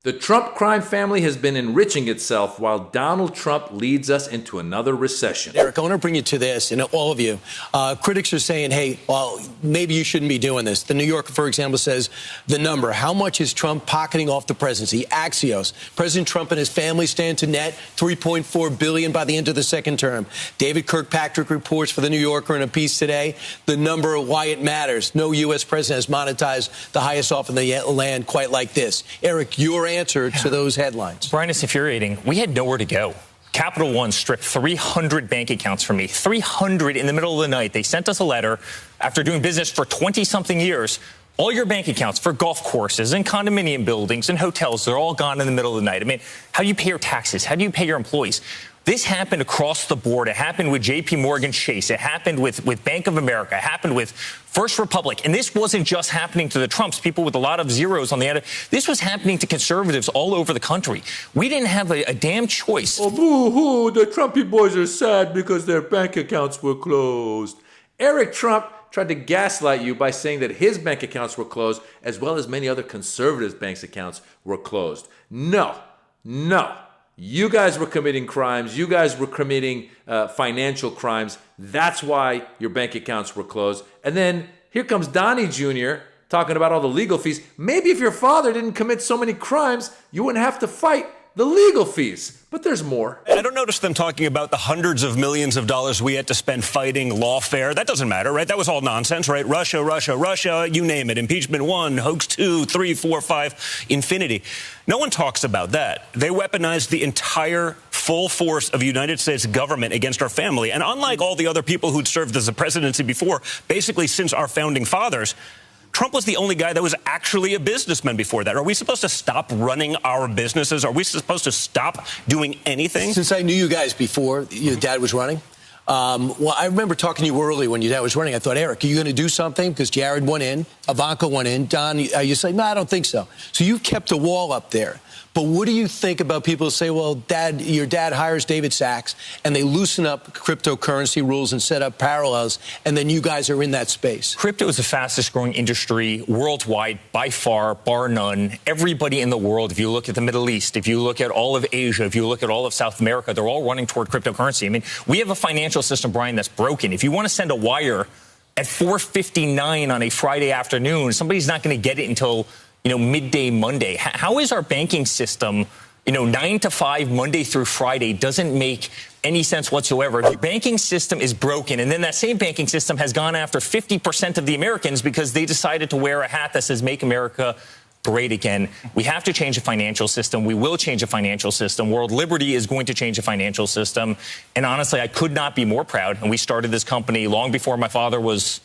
The Trump crime family has been enriching itself while Donald Trump leads us into another recession. Eric, I want to bring you to this, and all of you. Critics are saying, hey, well, maybe you shouldn't be doing this. The New Yorker, for example, says the number. How much is Trump pocketing off the presidency? Axios. President Trump and his family stand to net $3.4 billion by the end of the second term. David Kirkpatrick reports for the New Yorker in a piece today the number of why it matters. No U.S. president has monetized the highest off in the land quite like this. Eric, your answer to those headlines. Brian, it's infuriating. We had nowhere to go. Capital One stripped 300 bank accounts from me, 300 in the middle of the night. They sent us a letter after doing business for 20-something years. All your bank accounts for golf courses and condominium buildings and hotels, they're all gone in the middle of the night. I mean, how do you pay your taxes? How do you pay your employees? This happened across the board. It happened with J.P. Morgan Chase. It happened with Bank of America. It happened with First Republic. And this wasn't just happening to the Trumps, people with a lot of zeros on the end. This was happening to conservatives all over the country. We didn't have a damn choice. Oh, boo-hoo, the Trumpy boys are sad because their bank accounts were closed. Eric Trump tried to gaslight you by saying that his bank accounts were closed, as well as many other conservatives' bank accounts were closed. No. You guys were committing crimes. You guys were committing financial crimes. That's why your bank accounts were closed. And then here comes Donnie Jr. talking about all the legal fees. Maybe if your father didn't commit so many crimes, you wouldn't have to fight the legal fees. But there's more. I don't notice them talking about the hundreds of millions of dollars we had to spend fighting lawfare. That doesn't matter, right? That was all nonsense, right? Russia, you name it. Impeachment 1, hoax 2, 3, 4, 5, infinity. No one talks about that. They weaponized the entire full force of the United States government against our family. And unlike all the other people who'd served as a presidency before, basically since our founding fathers, Trump was the only guy that was actually a businessman before that. Are we supposed to stop running our businesses? Are we supposed to stop doing anything? Since I knew you guys before your dad was running, well, I remember talking to you early when your dad was running. I thought, Eric, are you going to do something? Because Jared went in, Ivanka went in, Don, you say, no, I don't think so. So you've kept a wall up there. But what do you think about people who say, well, Dad, your dad hires David Sachs, and they loosen up cryptocurrency rules and set up parallels, and then you guys are in that space? Crypto is the fastest growing industry worldwide by far, bar none. Everybody in the world, if you look at the Middle East, if you look at all of Asia, if you look at all of South America, they're all running toward cryptocurrency. I mean, we have a financial system, Brian, that's broken. If you want to send a wire at 4:59 on a Friday afternoon, somebody's not going to get it until midday Monday. How is our banking system, 9 to 5, Monday through Friday, doesn't make any sense whatsoever. The banking system is broken, and then that same banking system has gone after 50% of the Americans because they decided to wear a hat that says Make America Great Again. We have to change the financial system. We will change the financial system. World Liberty is going to change the financial system. And honestly, I could not be more proud. And we started this company long before my father was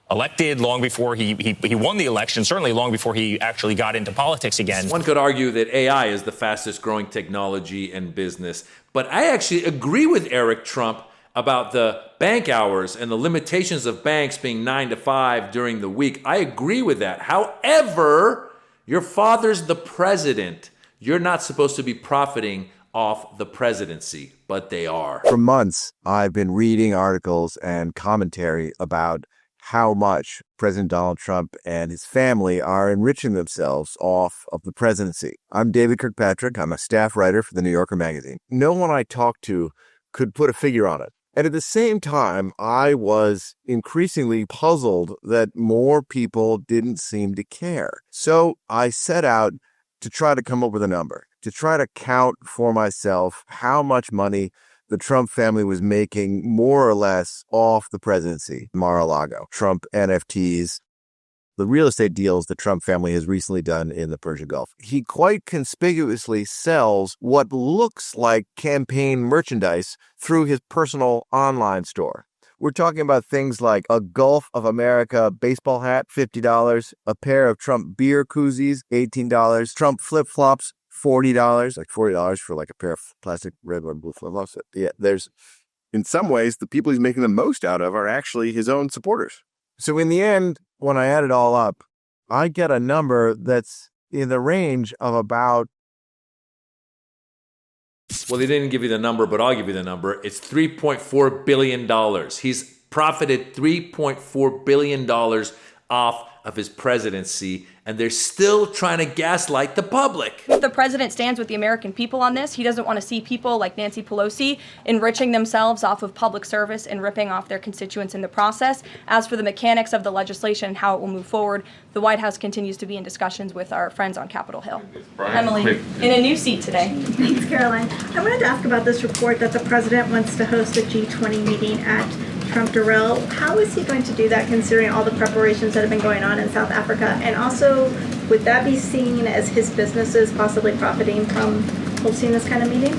elected, long before he won the election, certainly long before he actually got into politics again. One could argue that AI is the fastest growing technology in business. But I actually agree with Eric Trump about the bank hours and the limitations of banks being 9 to 5 during the week. I agree with that. However, your father's the president. You're not supposed to be profiting off the presidency, but they are. For months, I've been reading articles and commentary about how much President Donald Trump and his family are enriching themselves off of the presidency. I'm David Kirkpatrick. I'm a staff writer for the New Yorker magazine. No one I talked to could put a figure on it. And at the same time, I was increasingly puzzled that more people didn't seem to care. So I set out to try to come up with a number, to try to count for myself how much money the Trump family was making more or less off the presidency. Mar-a-Lago, Trump NFTs, the real estate deals the Trump family has recently done in the Persian Gulf. He quite conspicuously sells what looks like campaign merchandise through his personal online store. We're talking about things like a Gulf of America baseball hat, $50, a pair of Trump beer koozies, $18, Trump flip-flops, $40, like $40 for like a pair of plastic red, white, blue flip-flops. Yeah, there's, in some ways, the people he's making the most out of are actually his own supporters. So in the end, when I add it all up, I get a number that's in the range of about... Well, they didn't give you the number, but I'll give you the number. It's $3.4 billion. He's profited $3.4 billion off of his presidency, and they're still trying to gaslight the public. The president stands with the American people on this. He doesn't want to see people like Nancy Pelosi enriching themselves off of public service and ripping off their constituents in the process. As for the mechanics of the legislation and how it will move forward, the White House continues to be in discussions with our friends on Capitol Hill. Emily, in a new seat today. Thanks, Caroline. I wanted to ask about this report that the president wants to host a G20 meeting at Trump Durrell. How is he going to do that, considering all the preparations that have been going on in South Africa? And also, would that be seen as his businesses possibly profiting from hosting this kind of meeting?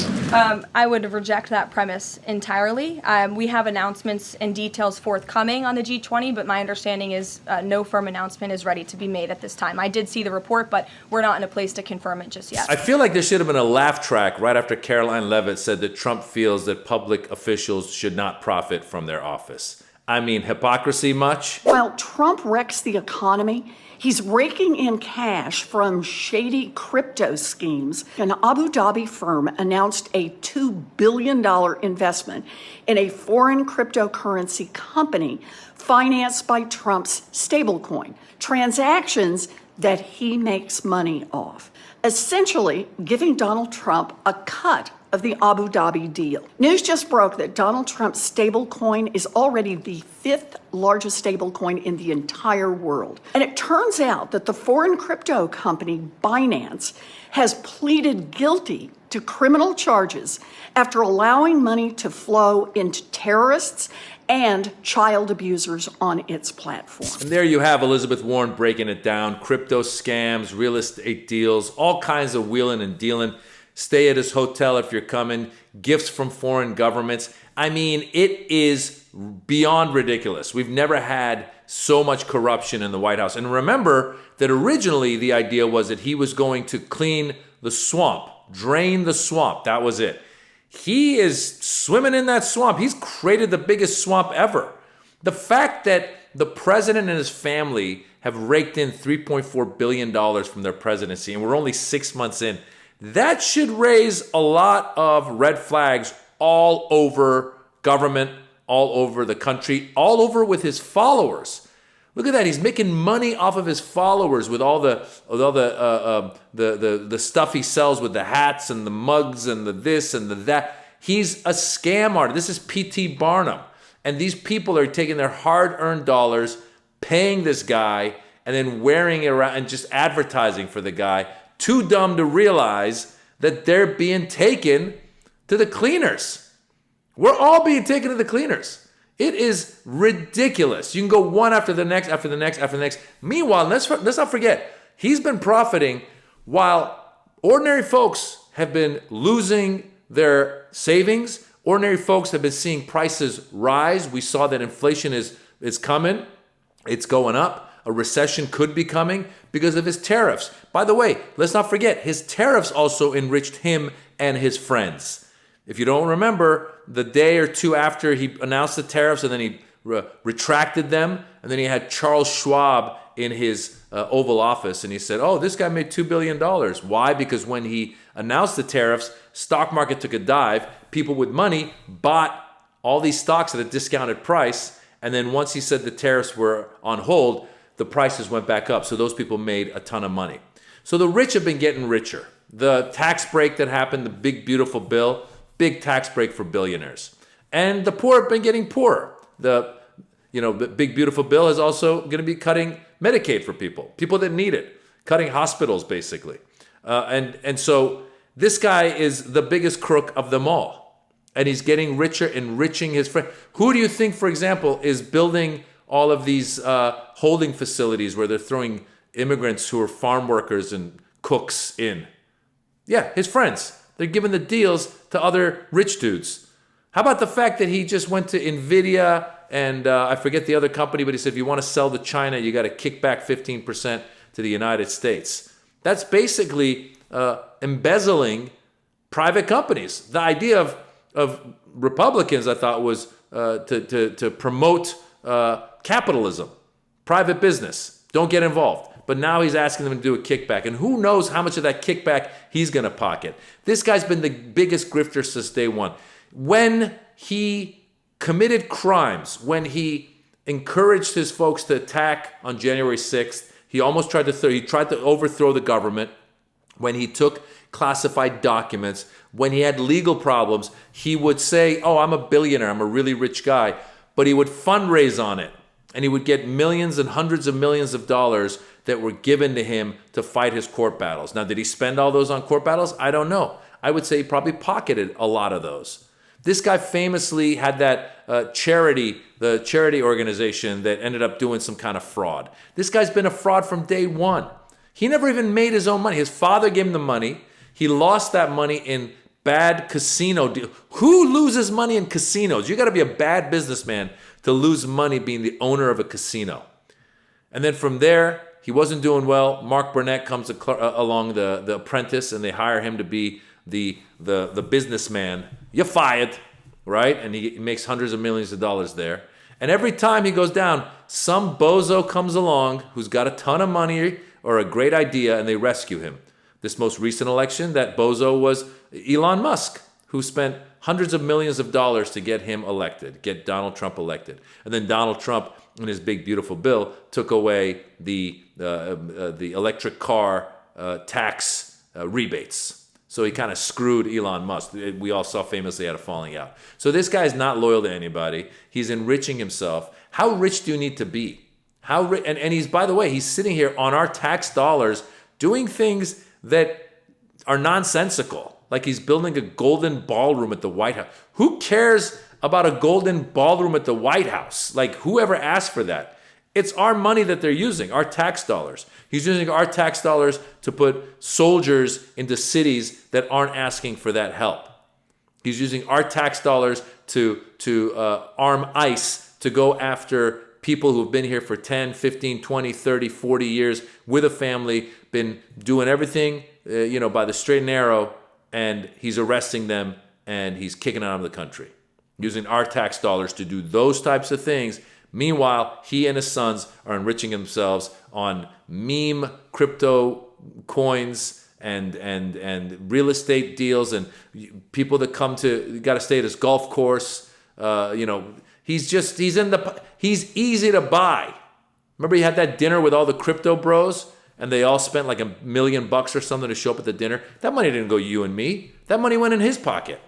I would reject that premise entirely. We have announcements and details forthcoming on the G20, but my understanding is no firm announcement is ready to be made at this time. I did see the report, but we're not in a place to confirm it just yet. I feel like there should have been a laugh track right after Caroline Leavitt said that Trump feels that public officials should not profit from their office. I mean, hypocrisy much? While Trump wrecks the economy, he's raking in cash from shady crypto schemes. An Abu Dhabi firm announced a $2 billion investment in a foreign cryptocurrency company financed by Trump's stablecoin, transactions that he makes money off, essentially giving Donald Trump a cut of the Abu Dhabi deal. News just broke that Donald Trump's stablecoin is already the 5th largest stablecoin in the entire world. And it turns out that the foreign crypto company Binance has pleaded guilty to criminal charges after allowing money to flow into terrorists and child abusers on its platform. And there you have Elizabeth Warren breaking it down. Crypto scams, real estate deals, all kinds of wheeling and dealing. Stay at his hotel if you're coming, gifts from foreign governments. I mean, it is beyond ridiculous. We've never had so much corruption in the White House. And remember that originally the idea was that he was going to clean the swamp, drain the swamp. That was it. He is swimming in that swamp. He's created the biggest swamp ever. The fact that the president and his family have raked in $3.4 billion from their presidency, and we're only 6 months in, that should raise a lot of red flags all over government, all over the country, all over with his followers. Look at that. He's making money off of his followers with all the stuff he sells with the hats and the mugs and the this and the that. He's a scam artist. This is P.T. Barnum. And these people are taking their hard-earned dollars, paying this guy, and then wearing it around and just advertising for the guy. Too dumb to realize that they're being taken to the cleaners. We're all being taken to the cleaners. It is ridiculous. You can go one after the next, after the next, after the next. Meanwhile, let's not forget, he's been profiting while ordinary folks have been losing their savings. Ordinary folks have been seeing prices rise. We saw that inflation is coming. It's going up. A recession could be coming because of his tariffs. By the way, let's not forget, his tariffs also enriched him and his friends. If you don't remember, the day or two after he announced the tariffs and then he retracted them, and then he had Charles Schwab in his Oval Office, and he said, oh, this guy made $2 billion. Why? Because when he announced the tariffs, stock market took a dive. People with money bought all these stocks at a discounted price, and then once he said the tariffs were on hold, the prices went back up. So those people made a ton of money. So the rich have been getting richer. The tax break that happened, the big, beautiful bill, big tax break for billionaires. And the poor have been getting poorer. The big, beautiful bill is also going to be cutting Medicaid for people that need it, cutting hospitals, basically. And so this guy is the biggest crook of them all. And he's getting richer, enriching his friend. Who do you think, for example, is building all of these holding facilities where they're throwing immigrants who are farm workers and cooks in? Yeah, his friends. They're giving the deals to other rich dudes. How about the fact that he just went to NVIDIA and I forget the other company, but he said, if you want to sell to China, you got to kick back 15% to the United States. That's basically embezzling private companies. The idea of Republicans, I thought, was to promote capitalism, private business. Don't get involved. But now he's asking them to do a kickback. And who knows how much of that kickback he's going to pocket. This guy's been the biggest grifter since day one. When he committed crimes, when he encouraged his folks to attack on January 6th. He almost tried to overthrow the government when he took classified documents. When he had legal problems, he would say, oh, I'm a billionaire, I'm a really rich guy. But he would fundraise on it. And he would get millions and hundreds of millions of dollars that were given to him to fight his court battles. Now, did he spend all those on court battles? I don't know. I would say he probably pocketed a lot of those. This guy famously had that the charity organization that ended up doing some kind of fraud. This guy's been a fraud from day one. He never even made his own money. His father gave him the money. He lost that money in bad casino deals. Who loses money in casinos? You got to be a bad businessman to lose money being the owner of a casino. And then from there, he wasn't doing well. Mark Burnett comes along, the apprentice, and they hire him to be the businessman. You're fired, right? And he makes hundreds of millions of dollars there. And every time he goes down, some bozo comes along who's got a ton of money or a great idea, and they rescue him. This most recent election, that bozo was Elon Musk, who spent hundreds of millions of dollars to get him elected, get Donald Trump elected. And then Donald Trump, in his big, beautiful bill, took away the electric car tax rebates. So he kind of screwed Elon Musk. We all saw famously had a falling out. So this guy is not loyal to anybody. He's enriching himself. How rich do you need to be? And he's, by the way, he's sitting here on our tax dollars doing things that are nonsensical. Like he's building a golden ballroom at the White House. Who cares about a golden ballroom at the White House? Like, whoever asked for that? It's our money that they're using, our tax dollars. He's using our tax dollars to put soldiers into cities that aren't asking for that help. He's using our tax dollars to arm ICE to go after people who've been here for 10, 15, 20, 30, 40 years with a family, been doing everything, by the straight and narrow, and he's arresting them and he's kicking them out of the country. Using our tax dollars to do those types of things. Meanwhile, he and his sons are enriching themselves on meme crypto coins and real estate deals, and people that come to got to stay at his golf course. He's easy to buy. Remember, he had that dinner with all the crypto bros, and they all spent like $1 million or something to show up at the dinner. That money didn't go you and me. That money went in his pocket.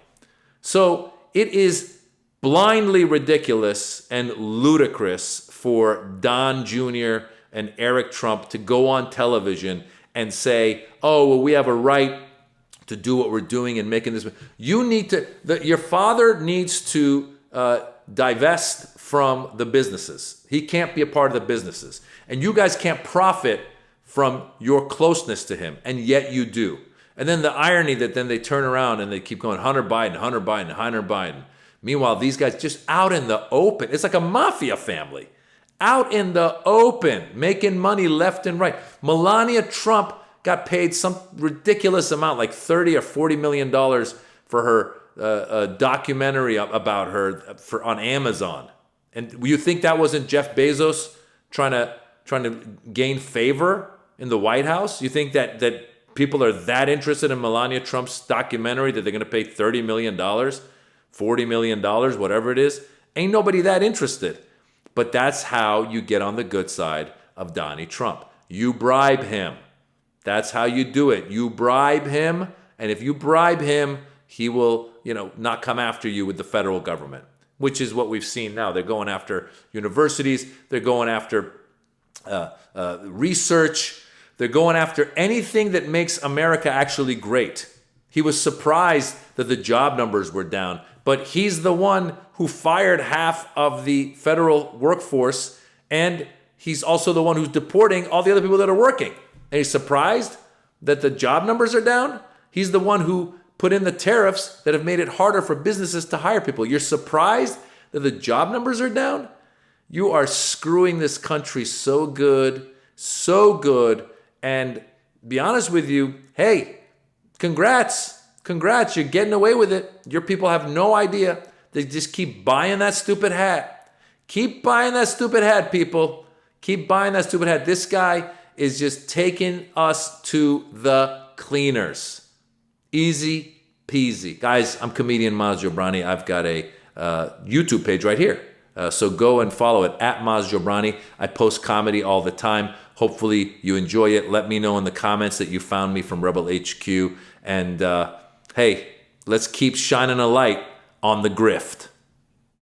So it is blindly ridiculous and ludicrous for Don Jr. and Eric Trump to go on television and say, oh, well, we have a right to do what we're doing and making this. Your father needs to divest from the businesses. He can't be a part of the businesses. And you guys can't profit from your closeness to him, and yet you do. And then the irony that then they turn around and they keep going, Hunter Biden, Hunter Biden, Hunter Biden. Meanwhile, these guys just out in the open. It's like a mafia family. Out in the open, making money left and right. Melania Trump got paid some ridiculous amount, like $30 or $40 million for her documentary about her on Amazon. And you think that wasn't Jeff Bezos trying to gain favor in the White House? You think that people are that interested in Melania Trump's documentary that they're going to pay $30 million, $40 million, whatever it is? Ain't nobody that interested. But that's how you get on the good side of Donnie Trump. You bribe him. That's how you do it. You bribe him, and if you bribe him, he will, not come after you with the federal government, which is what we've seen now. They're going after universities. They're going after research. They're going after anything that makes America actually great. He was surprised that the job numbers were down, but he's the one who fired half of the federal workforce, and he's also the one who's deporting all the other people that are working. And he's surprised that the job numbers are down? He's the one who put in the tariffs that have made it harder for businesses to hire people. You're surprised that the job numbers are down? You are screwing this country so good, and be honest with you, hey, congrats, you're getting away with it. Your people have no idea. They just keep buying that stupid hat. Keep buying that stupid hat, people. Keep buying that stupid hat. This guy is just taking us to the cleaners. Easy peasy. Guys, I'm comedian Maz Jobrani. I've got a YouTube page right here. So go and follow it at Maz Jobrani. I post comedy all the time. Hopefully you enjoy it. Let me know in the comments that you found me from Rebel HQ. And hey, let's keep shining a light on the grift.